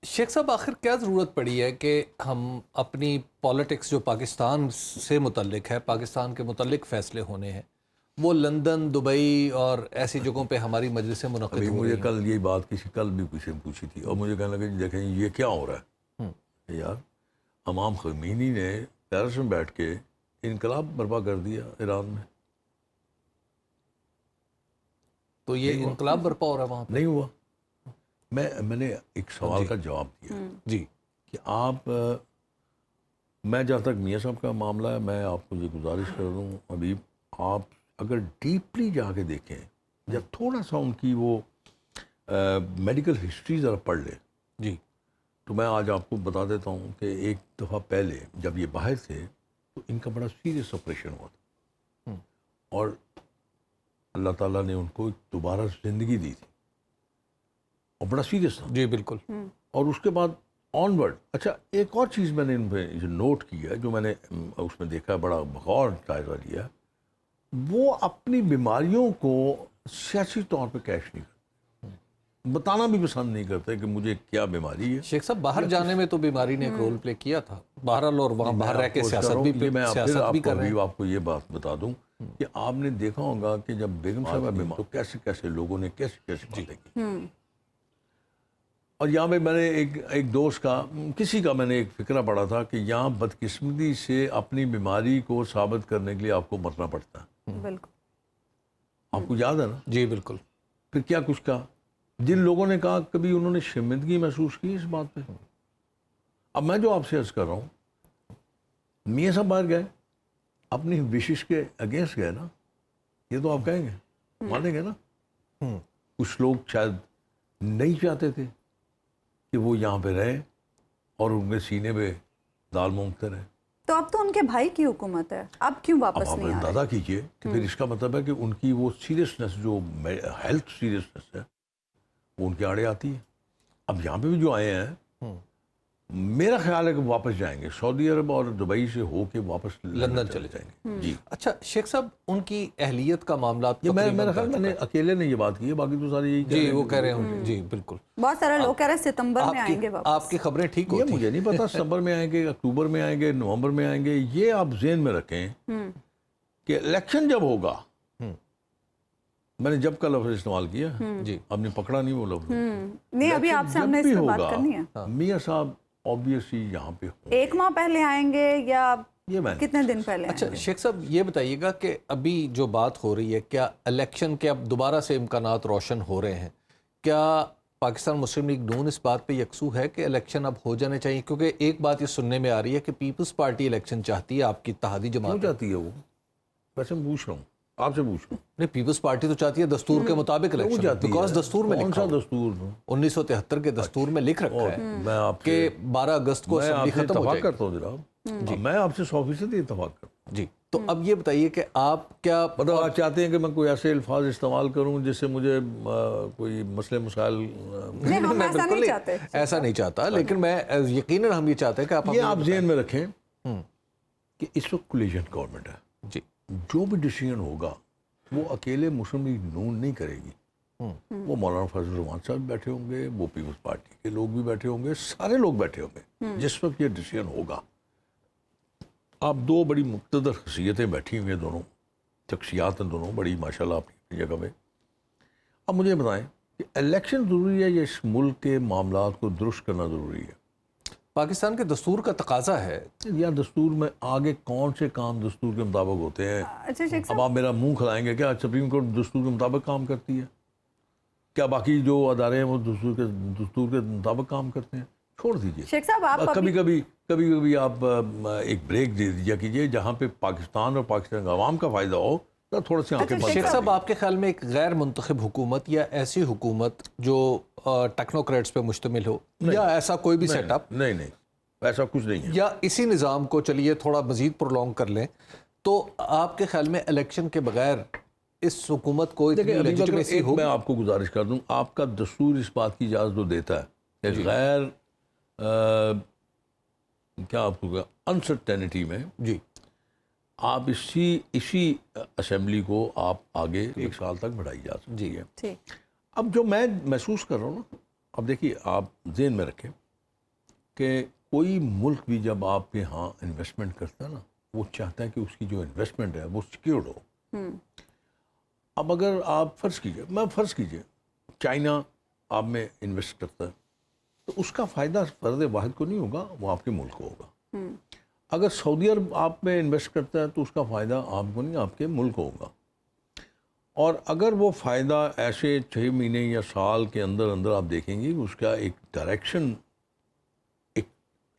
شیخ صاحب آخر کیا ضرورت پڑی ہے کہ ہم اپنی پالیٹکس جو پاکستان سے متعلق ہے، پاکستان کے متعلق فیصلے ہونے ہیں، وہ لندن، دبئی اور ایسی جگہوں پہ ہماری مجلسیں منعقد ہو مجھے رہی ہیں؟ کل یہی بات کل بھی کسی نے پوچھی تھی اور مجھے کہنے لگا جی دیکھیں یہ کیا ہو رہا ہے کہ یار امام خمینی نے پیرس میں بیٹھ کے انقلاب برپا کر دیا ایران میں. تو یہ انقلاب برپا ہو رہا ہے وہاں پہ؟ نہیں ہوا. میں نے ایک سوال کا جواب دیا جی کہ آپ میں جہاں تک میاں صاحب کا معاملہ ہے، میں آپ کو یہ گزارش کر دوں حبیب، آپ اگر ڈیپلی جا کے دیکھیں یا تھوڑا سا ان کی وہ میڈیکل ہسٹری ذرا پڑھ لیں جی تو میں آج آپ کو بتا دیتا ہوں کہ ایک دفعہ پہلے جب یہ باہر تھے تو ان کا بڑا سیریس آپریشن ہوا تھا اور اللہ تعالیٰ نے ان کو دوبارہ زندگی دی تھی اور بڑا سیریس تھا. جی بالکل. اور اس کے بعد آن ورڈ اچھا ایک اور چیز میں نے ان پہ نوٹ کیا ہے جو میں نے اس میں دیکھا بڑا بغور جائزہ لیا، وہ اپنی بیماریوں کو سیاسی طور پہ کیش نہیں کرتے، بتانا بھی پسند نہیں کرتے کہ مجھے کیا بیماری ہے. شیخ صاحب باہر جانے میں تو بیماری نے ایک رول پلے کیا تھا بہرحال، اور وہاں باہر رہ کے سیاست بھی کر رہے ہیں. آپ کو یہ بات بتا دوں کہ آپ نے دیکھا ہوگا کہ جب بیگم صاحبہ بیمار تو کیسے کیسے لوگوں نے کیسے باتیں کی. اور یہاں پہ میں نے ایک دوست کا کسی کا میں نے ایک فکرہ پڑھا تھا کہ یہاں بدقسمتی سے اپنی بیماری کو ثابت کرنے کے لیے آپ کو مرنا پڑتا ہے. بالکل. آپ کو یاد ہے نا؟ جی بالکل. پھر کیا کچھ کہا جن لوگوں نے کہا کبھی انہوں نے شرمندگی محسوس کی اس بات پہ. اب میں جو آپ سے عرض کر رہا ہوں، میاں صاحب باہر گئے اپنی وشش کے اگینسٹ گئے نا، یہ تو آپ کہیں گے مانیں گے نا. کچھ لوگ شاید نہیں چاہتے تھے کہ وہ یہاں پہ رہے اور ان کے سینے پہ دال مونگتے رہے. تو اب تو ان کے بھائی کی حکومت ہے، اب کیوں واپس نہیں آ رہے؟ اندازہ کیجئے کہ پھر اس کا مطلب ہے کہ ان کی وہ سیریسنس جو ہیلتھ سیریسنس ہے وہ ان کے آڑے آتی ہے. اب یہاں پہ بھی جو آئے ہیں میرا خیال ہے کہ واپس جائیں گے، سعودی عرب اور دبئی سے ہو کے واپس لندن چلے جائیں گے. جی اچھا شیخ صاحب ان کی اہلیت کا معاملات میرا خیال میں نے اکیلے نے یہ بات کی ہے، باقی تو سارے یہی جی وہ کہہ رہے ہوں گے. جی بالکل. بہت سارے لوگ کہہ رہے ہیں ستمبر میں آئیں گے واپس. آپ کی خبریں ٹھیک یہ ہوتی ہیں؟ مجھے نہیں پتا ستمبر میں آئیں گے، اکتوبر میں آئیں گے، نومبر میں آئیں گے. یہ آپ ذہن میں رکھیں کہ الیکشن جب ہوگا، میں نے جب کا لفظ استعمال کیا جی آپ نے پکڑا نہیں وہ لفظ. نہیں ابھی آپ سے ہم نے اس پہ بات کرنی ہے. میاں صاحب آبویسلی یہاں پہ ایک ماہ پہلے آئیں گے یا کتنے دن پہلے؟ اچھا شیخ صاحب یہ بتائیے گا کہ ابھی جو بات ہو رہی ہے، کیا الیکشن کے اب دوبارہ سے امکانات روشن ہو رہے ہیں؟ کیا پاکستان مسلم لیگ نون اس بات پہ یکسو ہے کہ الیکشن اب ہو جانے چاہیے؟ کیونکہ ایک بات یہ سننے میں آ رہی ہے کہ پیپلز پارٹی الیکشن چاہتی ہے، آپ کی اتحادی جماعت کیوں چاہتی ہے وہ؟ ویسے میں پوچھ رہا ہوں، آپ سے پوچھ رہا ہوں. نہیں پیپلز پارٹی تو چاہتی ہے دستور کے مطابق الیکشن، بیکاز دستور میں لکھا ہے دستور 1973 کے دستور میں لکھ رکھا ہے میں آپ کہ 12 اگست کو اسمبلی ختم ہو اتفاق جائے گی. کرتا ہوں جناب، میں آپ سے 100% اتفاق کرتا ہوں. جی تو اب یہ بتائیے کہ آپ کیا مطلب آپ چاہتے ہیں کہ میں کوئی ایسے الفاظ استعمال کروں جس سے مجھے کوئی مسئلے مسائل؟ نہیں ہم ایسا نہیں چاہتے، ایسا نہیں چاہتا، لیکن میں یقیناً ہم یہ چاہتے ہیں کہ یہ آپ ذہن میں رکھیں کہ اس وقت کولیجن گورنمنٹ ہے. جی جو بھی ڈیسیژن ہوگا وہ اکیلے مسلم لیگ نون نہیں کرے گی. وہ مولانا فضل الرحمان صاحب بیٹھے ہوں گے، وہ پیپلز پارٹی کے لوگ بھی بیٹھے ہوں گے، سارے لوگ بیٹھے ہوں گے جس وقت یہ ڈیسیژن ہوگا. آپ دو بڑی مقتدر شخصیتیں بیٹھی ہوئی ہیں، دونوں شخصیات ہیں، دونوں بڑی ماشاءاللہ اپنی جگہ پہ. اب مجھے بتائیں کہ الیکشن ضروری ہے یا اس ملک کے معاملات کو درست کرنا ضروری ہے؟ پاکستان کے دستور کا تقاضا ہے. یا دستور میں آگے کون سے کام دستور کے مطابق ہوتے ہیں؟ اچھا شیخ اب آپ میرا منہ کھلائیں گے کیا سپریم کورٹ دستور کے مطابق کام کرتی ہے؟ کیا باقی جو ادارے ہیں وہ دستور کے مطابق کام کرتے ہیں؟ چھوڑ دیجیے. شیخ صاحب آپ کبھی کبھی آپ ایک بریک دے دیا کیجیے جہاں پہ پاکستان اور پاکستان کے عوام کا فائدہ ہو، تو تھوڑا سے آنکھیں بند. شیخ صاحب آپ کے خیال میں ایک غیر منتخب حکومت یا ایسی حکومت جو ٹیکنوکریٹس پہ مشتمل ہو یا ایسا کوئی بھی سیٹ اپ؟ نہیں ایسا کچھ نہیں ہے. یا اسی نظام کو چلیے تھوڑا مزید پرولونگ کر لیں تو آپ کے خیال میں الیکشن کے بغیر اس حکومت کو اتنی لیجیٹمیسی ہوگی؟ میں آپ کو گزارش کر دوں، آپ کا دستور اس بات کی اجازت تو دیتا ہے کہ غیر کیا آپ کو انسرٹینٹی میں جی آپ اسی اسمبلی کو آپ آگے 1 سال تک بڑھائی جا سکتی ہے. اب جو میں محسوس کر رہا ہوں نا، اب دیکھیے آپ ذہن میں رکھیں کہ کوئی ملک بھی جب آپ کے ہاں انویسٹمنٹ کرتا ہے نا، وہ چاہتا ہے کہ اس کی جو انویسٹمنٹ ہے وہ سیکیورڈ ہو. اب اگر آپ فرض کیجئے چائنا آپ میں انویسٹ کرتا ہے تو اس کا فائدہ فرد واحد کو نہیں ہوگا، وہ آپ کے ملک کو ہوگا. اگر سعودی عرب آپ میں انویسٹ کرتا ہے تو اس کا فائدہ آپ کو نہیں، آپ کے ملک کو ہوگا. اور اگر وہ فائدہ ایسے 6 مہینے یا سال کے اندر اندر آپ دیکھیں گے اس کا ایک ڈائریکشن، ایک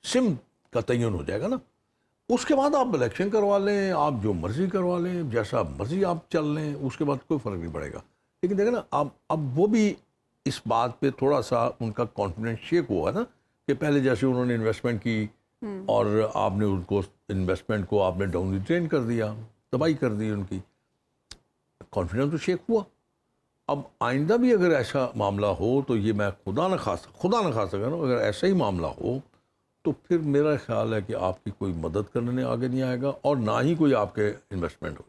سمت کا تعین ہو جائے گا نا، اس کے بعد آپ الیکشن کروا لیں، آپ جو مرضی کروا لیں، جیسا مرضی آپ چل لیں، اس کے بعد کوئی فرق نہیں پڑے گا. لیکن دیکھیں نا اب وہ بھی اس بات پہ تھوڑا سا ان کا کانفیڈنس شیک ہوا نا کہ پہلے جیسے انہوں نے انویسٹمنٹ کی اور آپ نے ان کو انویسٹمنٹ کو آپ نے ڈاؤن ریٹین کر دیا، تباہی کر دی ان کی، کانفیڈنس تو شیک ہوا. اب آئندہ بھی اگر ایسا معاملہ ہو تو یہ میں خدا نہ خواستہ کہہ رہا ہوں، اگر ایسا ہی معاملہ ہو تو پھر میرا خیال ہے کہ آپ کی کوئی مدد کرنے آگے نہیں آئے گا اور نہ ہی کوئی آپ کے انویسٹمنٹ ہوگی.